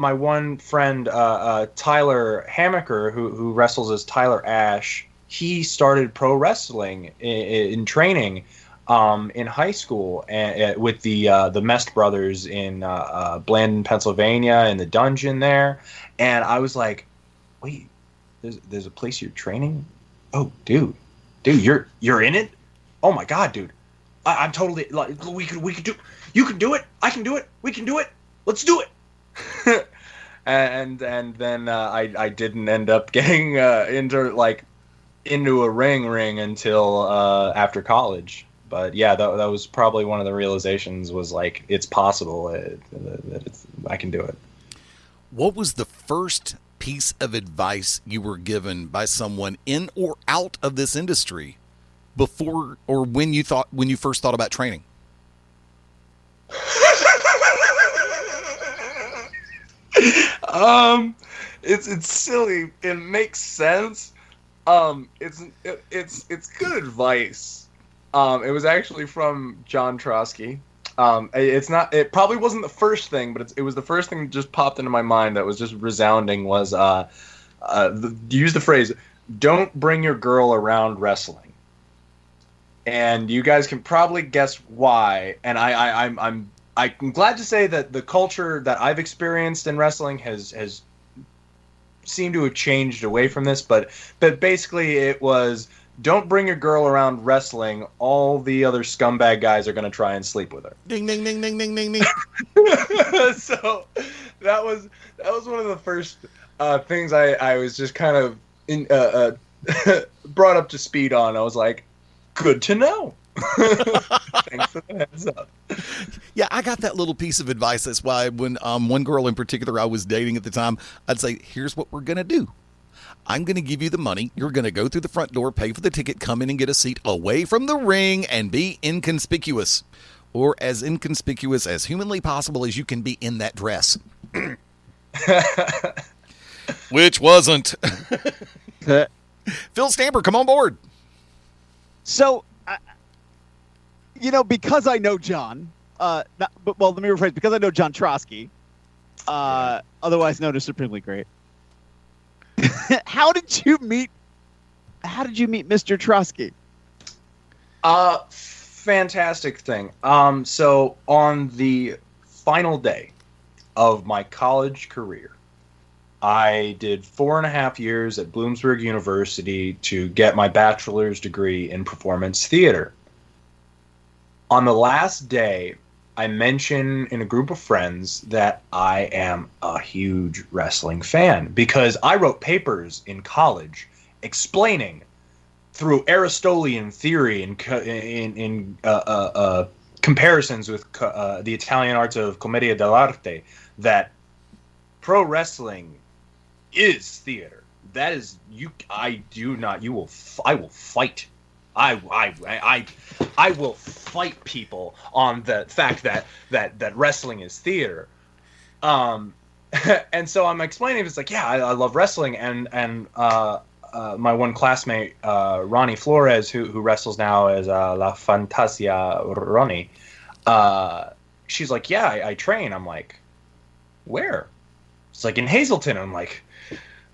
my one friend, Tyler Hammaker, who wrestles as Tyler Ash, he started pro wrestling in training in high school and, with the Mest brothers in Blandon, Pennsylvania, in the dungeon there. And I was like, wait, there's a place you're training? Oh, dude, you're in it? Oh my God, dude. I'm totally like we could do. You can do it. I can do it. We can do it. Let's do it. and then I didn't end up getting into a ring until after college. But yeah, that was probably one of the realizations was like it's possible that I can do it. What was the first piece of advice you were given by someone in or out of this industry before or when you first thought about training? It's silly. It makes sense. It's good advice. It was actually from John Trotsky. It probably wasn't the first thing, but it was the first thing that just popped into my mind that was just resounding was use the phrase, "Don't bring your girl around wrestling." And you guys can probably guess why. And I'm glad to say that the culture that I've experienced in wrestling has seemed to have changed away from this, but basically it was, don't bring your girl around wrestling. All the other scumbag guys are going to try and sleep with her. Ding, ding, ding, ding, ding, ding, ding. So that was one of the first things I was just kind of brought up to speed on. I was like, good to know. Thanks for the heads up. Yeah, I got that little piece of advice. That's why when one girl in particular I was dating at the time, I'd say, here's what we're going to do. I'm going to give you the money. You're going to go through the front door, pay for the ticket, come in and get a seat away from the ring and be inconspicuous. Or as inconspicuous as humanly possible as you can be in that dress. Which wasn't. Phil Stamper, come on board. So, because I know John, let me rephrase, because I know John Trotsky, otherwise known as Supremely Great. How did you meet Mr. Trotsky? Fantastic thing. So on the final day of my college career, I did 4.5 years at Bloomsburg University to get my bachelor's degree in performance theater. On the last day, I mention in a group of friends that I am a huge wrestling fan because I wrote papers in college explaining through Aristotelian theory and in comparisons with the Italian arts of commedia dell'arte that pro wrestling is theater. That is I will fight. I will fight people on the fact that wrestling is theater. And so I'm explaining, it's like, yeah, I love wrestling, and my one classmate, Ronnie Flores, who wrestles now as La Fantasia Ronnie, she's like, yeah, I train. I'm like, where? It's like in Hazleton. I'm like,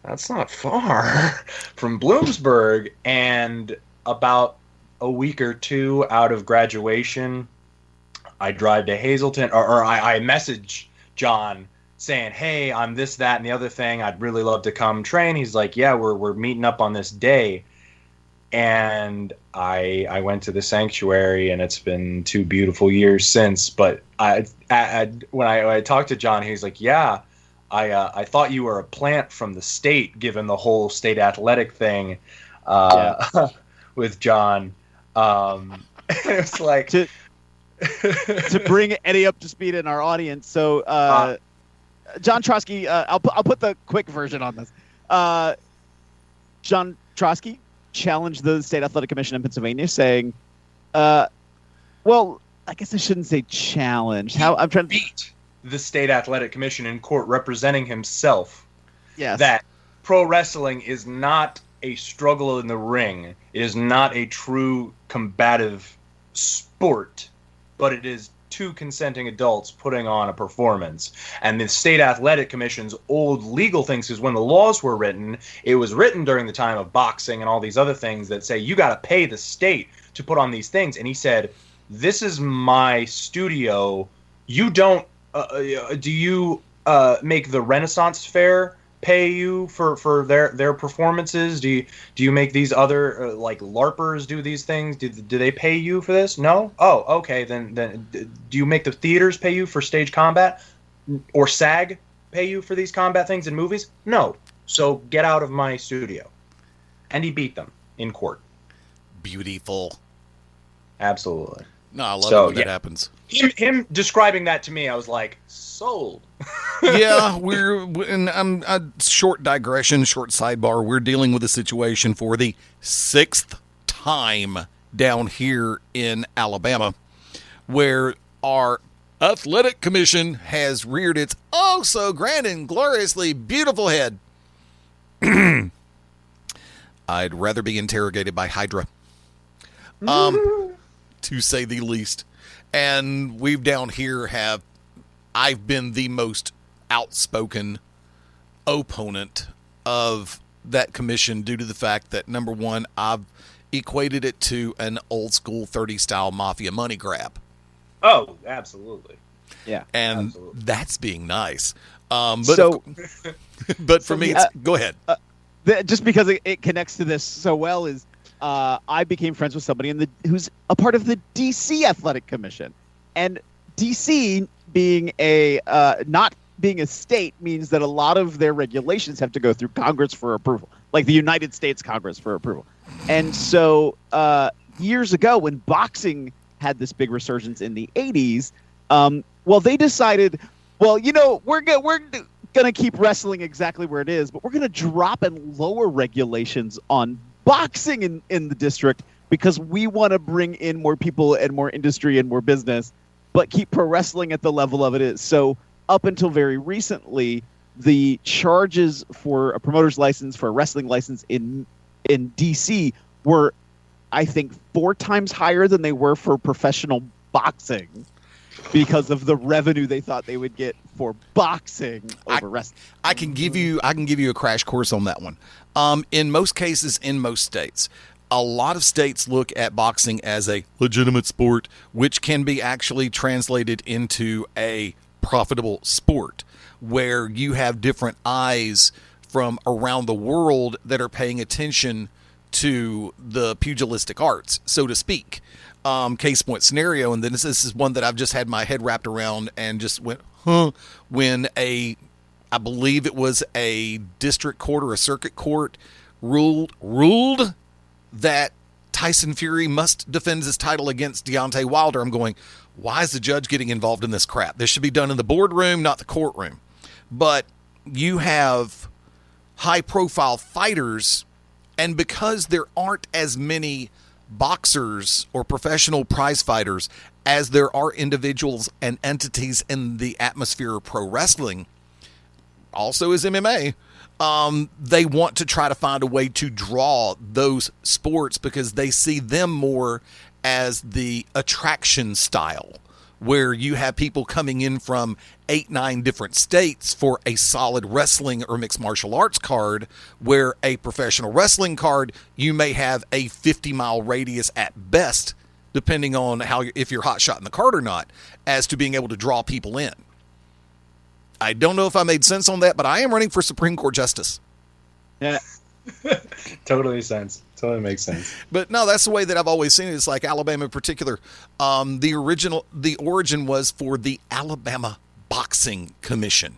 that's not far from Bloomsburg. And about a week or two out of graduation, I drive to Hazleton, or I message John saying, hey, I'm this, that, and the other thing. I'd really love to come train. He's like, yeah, we're meeting up on this day. And I went to the sanctuary, and it's been 2 beautiful years since. But when I talked to John, he's like, yeah, I thought you were a plant from the state, given the whole state athletic thing with John. It was like to bring Eddie up to speed in our audience. So John Trotsky, I'll put the quick version on this. John Trotsky challenged the State Athletic Commission in Pennsylvania, saying, "Well, I guess I shouldn't say challenge. I'm trying to beat the State Athletic Commission in court, representing himself. Yes, that pro wrestling is not a struggle in the ring. It is not a true combative sport, but it is two consenting adults putting on a performance. And the State Athletic Commission's old legal things, because when the laws were written, it was written during the time of boxing and all these other things that say you got to pay the state to put on these things. And he said, this is my studio. You don't, do you make the Renaissance Fair pay you for their performances? Do you make these other like LARPers do these things? Do they pay you for this? No? Oh, okay. Then do you make the theaters pay you for stage combat, or SAG pay you for these combat things in movies? No. So get out of my studio. And he beat them in court. Beautiful. Absolutely. No, I love it when that happens. Him describing that to me, I was like, sold. Yeah, short digression, short sidebar. We're dealing with a situation for the 6th time down here in Alabama, where our athletic commission has reared its oh so grand and gloriously beautiful head. I'd rather be interrogated by Hydra, to say the least. And we've down here I've been the most outspoken opponent of that commission due to the fact that, number one, I've equated it to an old school 30 style mafia money grab. Oh, absolutely. Yeah. And absolutely. That's being nice. But for me, go ahead. Just because it connects to this so well is I became friends with somebody who's a part of the DC Athletic Commission. And DC being not being a state means that a lot of their regulations have to go through Congress for approval, like the United States Congress for approval. And so years ago, when boxing had this big resurgence in the 80s, they decided, we're going to keep wrestling exactly where it is, but we're going to drop and lower regulations on boxing in the district because we want to bring in more people and more industry and more business, but keep pro wrestling at the level of it is. So up until very recently, the charges for a promoter's license, for a wrestling license in DC were, I think, 4 times higher than they were for professional boxing because of the revenue they thought they would get for boxing over wrestling. I can give you a crash course on that one. In most cases, in most states, a lot of states look at boxing as a legitimate sport, which can be actually translated into a profitable sport, where you have different eyes from around the world that are paying attention to the pugilistic arts, so to speak. Case point scenario, and then this is one that I've just had my head wrapped around and just went, when I believe it was a district court or a circuit court ruled that Tyson Fury must defend his title against Deontay Wilder. I'm going, why is the judge getting involved in this crap? This should be done in the boardroom, not the courtroom. But you have high-profile fighters, and because there aren't as many boxers or professional prize fighters as there are individuals and entities in the atmosphere of pro wrestling, also is MMA, they want to try to find a way to draw those sports because they see them more as the attraction style, where you have people coming in from 8-9 different states for a solid wrestling or mixed martial arts card, where a professional wrestling card, you may have a 50-mile radius at best, depending on if you're hot shot in the card or not, as to being able to draw people in. I don't know if I made sense on that, but I am running for Supreme Court Justice. Yeah. Totally makes sense. But no, that's the way that I've always seen it. It's like Alabama in particular. The origin was for the Alabama Boxing Commission.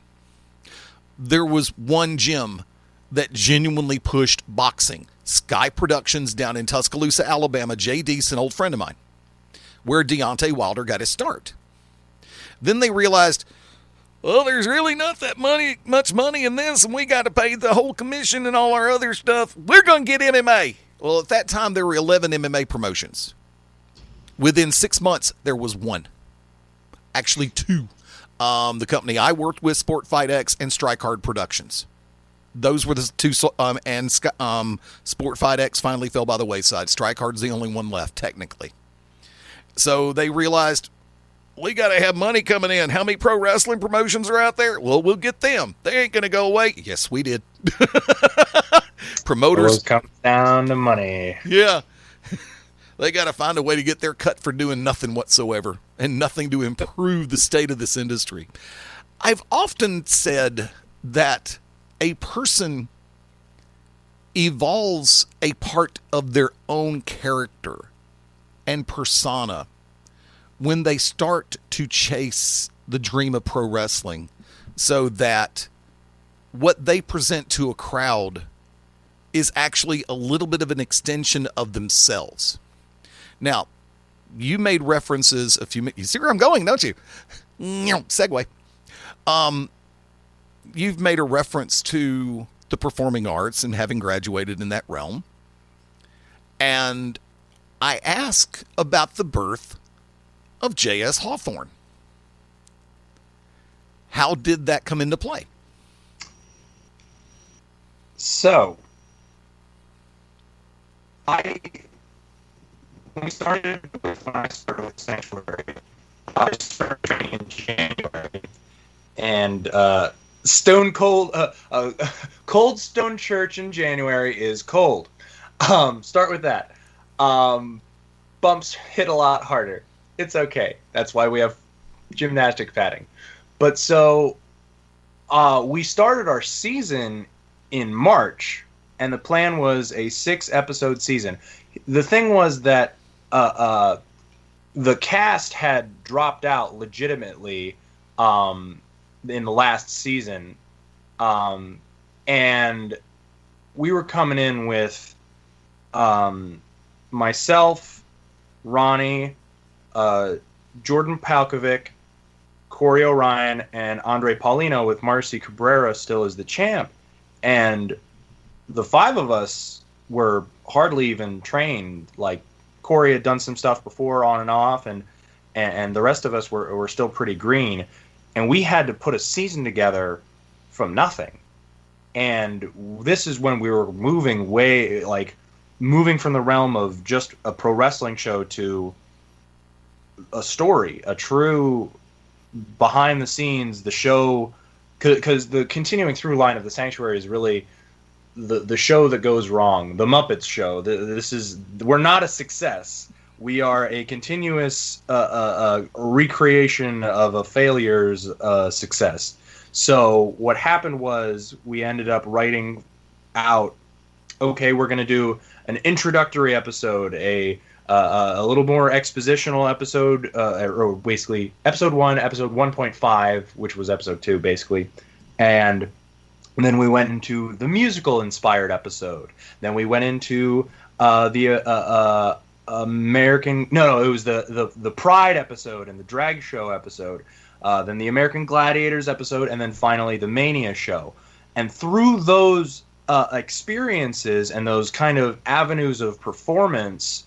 There was one gym that genuinely pushed boxing. Sky Productions down in Tuscaloosa, Alabama. Jay Deese, an old friend of mine, where Deontay Wilder got his start. Then they realized, well, there's really not that much money in this, and we got to pay the whole commission and all our other stuff. We're going to get MMA. Well, at that time, there were 11 MMA promotions. Within 6 months, there was one. Actually, 2. The company I worked with, Sport Fight X, and Strike Hard Productions. Those were the 2, and Sport Fight X finally fell by the wayside. Strike Hard's the only one left, technically. So they realized, We got to have money coming in. How many pro wrestling promotions are out there? Well, we'll get them. They ain't going to go away. Yes, we did. Promoters. It comes down to money. Yeah. They got to find a way to get their cut for doing nothing whatsoever and nothing to improve the state of this industry. I've often said that a person evolves a part of their own character and persona when they start to chase the dream of pro wrestling, so that what they present to a crowd is actually a little bit of an extension of themselves. Now, you made references a few minutes. You see where I'm going, don't you? Segue. You've made a reference to the performing arts and having graduated in that realm. And I ask about the birth of J.S. Hawthorne. How did that come into play? So, when I started with Sanctuary, I started training in January, and Stone Cold, Cold Stone Church in January is cold. Start with that. Bumps hit a lot harder. It's okay. That's why we have gymnastic padding. But so we started our season in March, and the plan was a 6-episode season. The thing was that the cast had dropped out legitimately in the last season, and we were coming in with myself, Ronnie, Jordan Palkovic, Corey O'Ryan, and Andre Paulino, with Marcy Cabrera still as the champ. And the 5 of us were hardly even trained. Like, Corey had done some stuff before on and off, and the rest of us were still pretty green. And we had to put a season together from nothing. And this is when we were moving from the realm of just a pro wrestling show to a story, a true behind the scenes, the show, because the continuing through line of the Sanctuary is really the show that goes wrong, the Muppets show. We're not a success. We are a continuous recreation of a failure's success. So what happened was we ended up writing out, okay, we're going to do an introductory episode, a little more expositional episode, or basically episode 1, episode 1.5, which was episode 2, basically. And then we went into the musical-inspired episode. Then we went into the American... No, it was the Pride episode and the Drag Show episode. Then the American Gladiators episode, and then finally the Mania show. And through those experiences and those kind of avenues of performance,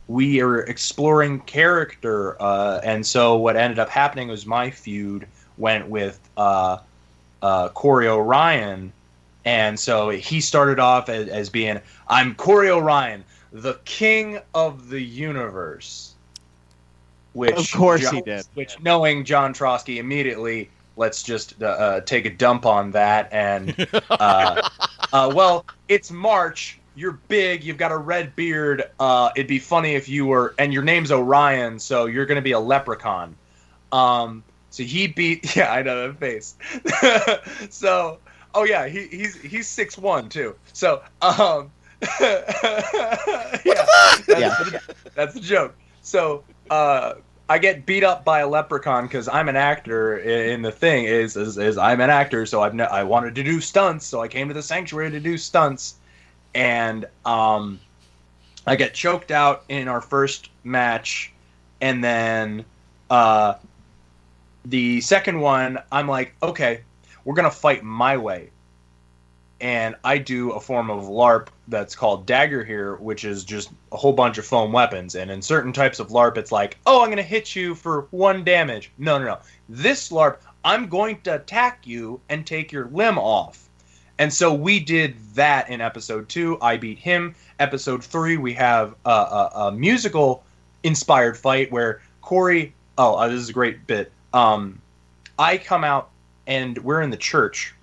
we are exploring character, and so what ended up happening was my feud went with Corey O'Ryan, and so he started off as being, I'm Corey O'Ryan, the king of the universe. Which, of course he did. Which, knowing John Trotsky, immediately, let's just take a dump on that, and well, it's March. You're big, you've got a red beard, it'd be funny if you were, and your name's Orion, so you're going to be a leprechaun. So he beat, yeah, I know that face. So, oh yeah, he's 6'1" too. So, that's the joke. So, I get beat up by a leprechaun because I'm an actor. In the thing is I'm an actor, so I wanted to do stunts, so I came to the Sanctuary to do stunts. And I get choked out in our first match, and then the second one, I'm like, okay, we're gonna fight my way, and I do a form of LARP that's called Dagger here, which is just a whole bunch of foam weapons. And in certain types of LARP, it's like, oh, I'm gonna hit you for 1 damage. No. This LARP, I'm going to attack you and take your limb off. And so we did that in episode 2. I beat him. Episode 3, we have a musical-inspired fight where Corey this is a great bit. I come out and we're in the church,